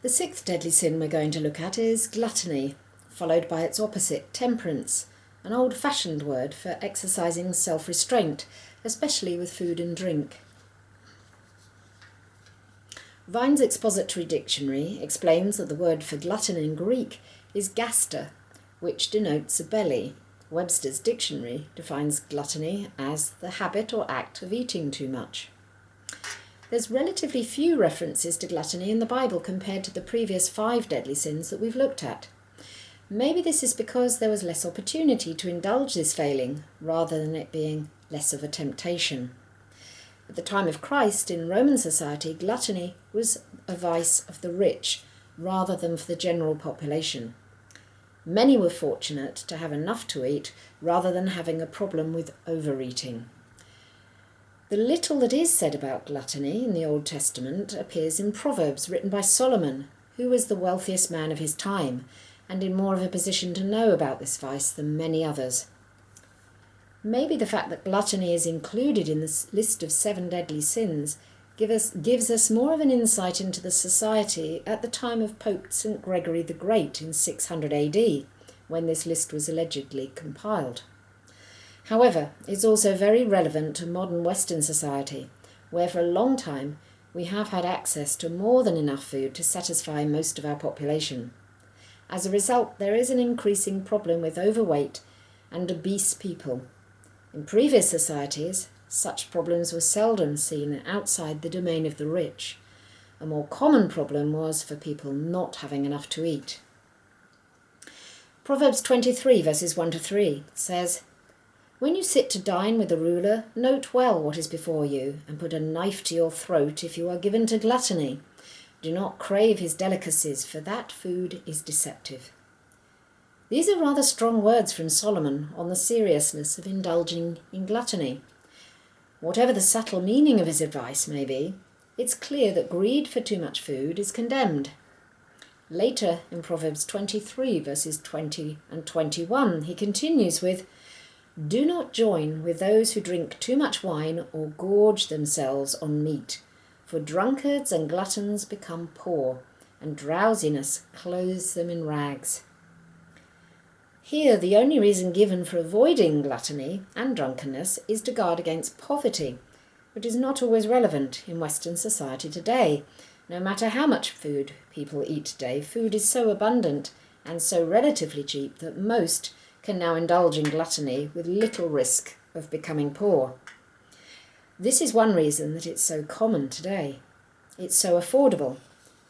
The sixth deadly sin we're going to look at is gluttony, followed by its opposite, temperance, an old-fashioned word for exercising self-restraint, especially with food and drink. Vine's Expository Dictionary explains that the word for glutton in Greek is gaster, which denotes a belly. Webster's Dictionary defines gluttony as the habit or act of eating too much. There's relatively few references to gluttony in the Bible compared to the previous 5 deadly sins that we've looked at. Maybe this is because there was less opportunity to indulge this failing, rather than it being less of a temptation. At the time of Christ, in Roman society, gluttony was a vice of the rich, rather than for the general population. Many were fortunate to have enough to eat, rather than having a problem with overeating. The little that is said about gluttony in the Old Testament appears in Proverbs written by Solomon, who was the wealthiest man of his time, and in more of a position to know about this vice than many others. Maybe the fact that gluttony is included in this list of 7 deadly sins gives us more of an insight into the society at the time of Pope St. Gregory the Great in 600 AD, when this list was allegedly compiled. However, it's also very relevant to modern Western society, where for a long time we have had access to more than enough food to satisfy most of our population. As a result, there is an increasing problem with overweight and obese people. In previous societies, such problems were seldom seen outside the domain of the rich. A more common problem was for people not having enough to eat. Proverbs 23 verses 1-3 says, "When you sit to dine with a ruler, note well what is before you, and put a knife to your throat if you are given to gluttony. Do not crave his delicacies, for that food is deceptive." These are rather strong words from Solomon on the seriousness of indulging in gluttony. Whatever the subtle meaning of his advice may be, it's clear that greed for too much food is condemned. Later in Proverbs 23 verses 20 and 21, he continues with, "Do not join with those who drink too much wine or gorge themselves on meat, for drunkards and gluttons become poor, and drowsiness clothes them in rags." Here, the only reason given for avoiding gluttony and drunkenness is to guard against poverty, which is not always relevant in Western society today. No matter how much food people eat today, food is so abundant and so relatively cheap that most can now indulge in gluttony with little risk of becoming poor. This is one reason that it's so common today. It's so affordable,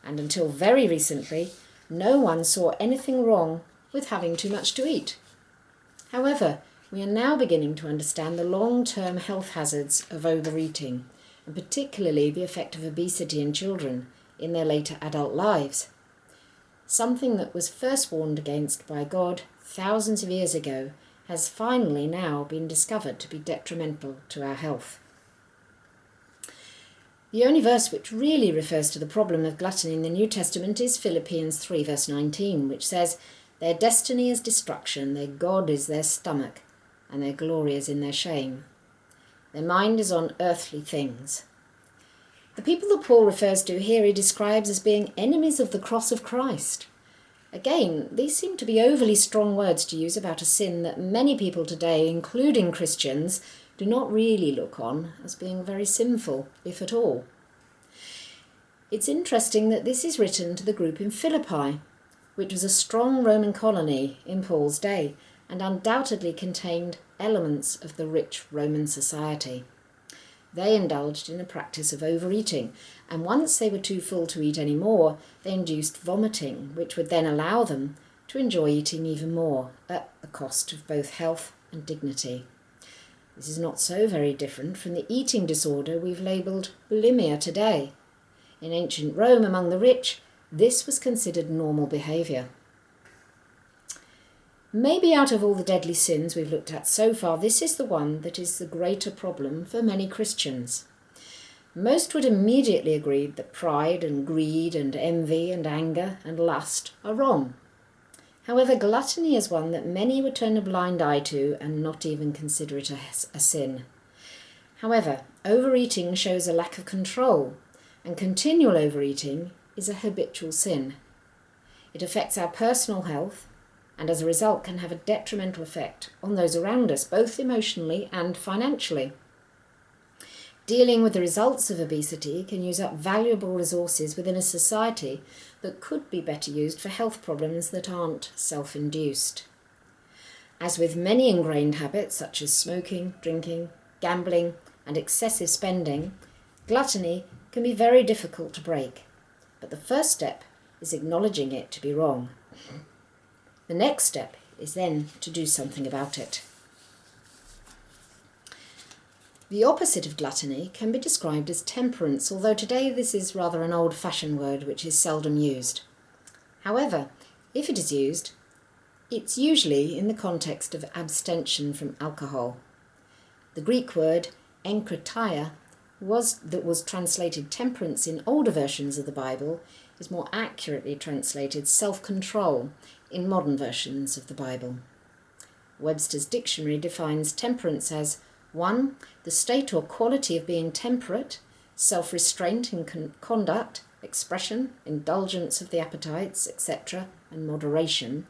and until very recently, no one saw anything wrong with having too much to eat. However, we are now beginning to understand the long-term health hazards of overeating, and particularly the effect of obesity in children in their later adult lives. Something that was first warned against by God thousands of years ago has finally now been discovered to be detrimental to our health. The only verse which really refers to the problem of gluttony in the New Testament is Philippians 3 verse 19, which says, "Their destiny is destruction, their God is their stomach, and their glory is in their shame. Their mind is on earthly things." The people that Paul refers to here he describes as being enemies of the cross of Christ. Again, these seem to be overly strong words to use about a sin that many people today, including Christians, do not really look on as being very sinful, if at all. It's interesting that this is written to the group in Philippi, which was a strong Roman colony in Paul's day and undoubtedly contained elements of the rich Roman society. They indulged in a practice of overeating, and once they were too full to eat any more, they induced vomiting, which would then allow them to enjoy eating even more at the cost of both health and dignity. This is not so very different from the eating disorder we've labelled bulimia today. In ancient Rome, among the rich, this was considered normal behaviour. Maybe out of all the deadly sins we've looked at so far, this is the one that is the greater problem for many Christians. Most would immediately agree that pride and greed and envy and anger and lust are wrong. However, gluttony is one that many would turn a blind eye to and not even consider it a sin. However, overeating shows a lack of control, and continual overeating is a habitual sin. It affects our personal health and as a result can have a detrimental effect on those around us, both emotionally and financially. Dealing with the results of obesity can use up valuable resources within a society that could be better used for health problems that aren't self-induced. As with many ingrained habits such as smoking, drinking, gambling, and excessive spending, gluttony can be very difficult to break. But the first step is acknowledging it to be wrong. The next step is then to do something about it. The opposite of gluttony can be described as temperance, although today this is rather an old-fashioned word which is seldom used. However, if it is used, it's usually in the context of abstention from alcohol. The Greek word enkrateia that was translated temperance in older versions of the Bible is more accurately translated self-control in modern versions of the Bible. Webster's dictionary defines temperance as 1. The state or quality of being temperate, self-restraint in conduct, expression, indulgence of the appetites, etc., and moderation.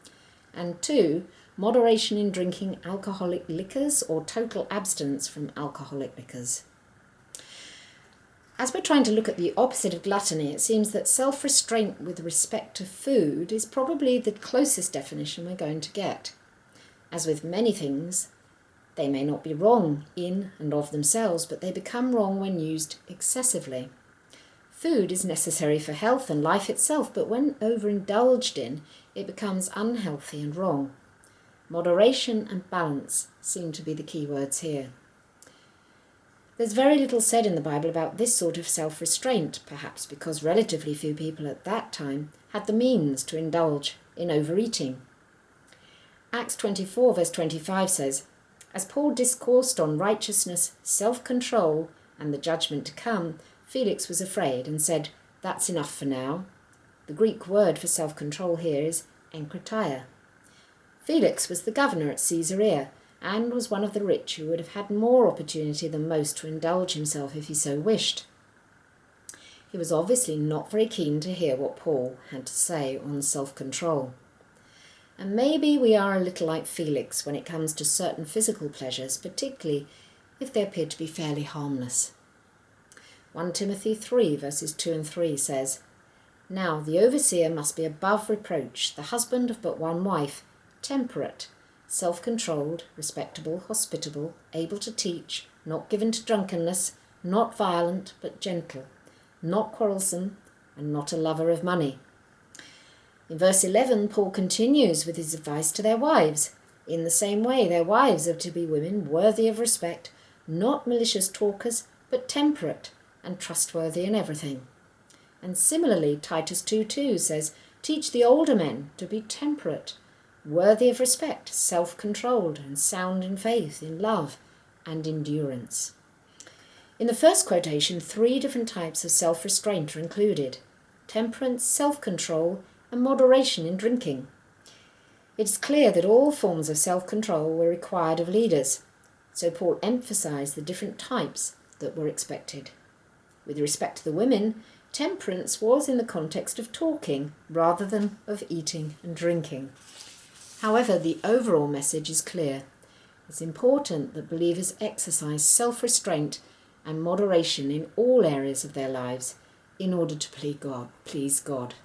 And 2. Moderation in drinking alcoholic liquors or total abstinence from alcoholic liquors. As we're trying to look at the opposite of gluttony, it seems that self-restraint with respect to food is probably the closest definition we're going to get. As with many things, they may not be wrong in and of themselves, but they become wrong when used excessively. Food is necessary for health and life itself, but when overindulged in, it becomes unhealthy and wrong. Moderation and balance seem to be the key words here. There's very little said in the Bible about this sort of self-restraint, perhaps because relatively few people at that time had the means to indulge in overeating. Acts 24 verse 25 says, "As Paul discoursed on righteousness, self-control, and the judgment to come, Felix was afraid and said, 'That's enough for now.'" The Greek word for self-control here is enkrateia. Felix was the governor at Caesarea and was one of the rich who would have had more opportunity than most to indulge himself if he so wished. He was obviously not very keen to hear what Paul had to say on self-control. And maybe we are a little like Felix when it comes to certain physical pleasures, particularly if they appear to be fairly harmless. 1 Timothy 3 verses 2 and 3 says, "Now the overseer must be above reproach, the husband of but one wife, temperate, self-controlled, respectable, hospitable, able to teach, not given to drunkenness, not violent, but gentle, not quarrelsome, and not a lover of money." In verse 11, Paul continues with his advice to their wives. In the same way, their wives are to be women worthy of respect, not malicious talkers, but temperate and trustworthy in everything. And similarly, Titus 2:2 says, "Teach the older men to be temperate, worthy of respect, self-controlled, and sound in faith, in love, and endurance." In the first quotation, 3 different types of self-restraint are included: temperance, self-control, and moderation in drinking. It is clear that all forms of self-control were required of leaders, so Paul emphasized the different types that were expected. With respect to the women, temperance was in the context of talking rather than of eating and drinking. However, the overall message is clear. It's important that believers exercise self-restraint and moderation in all areas of their lives in order to please God.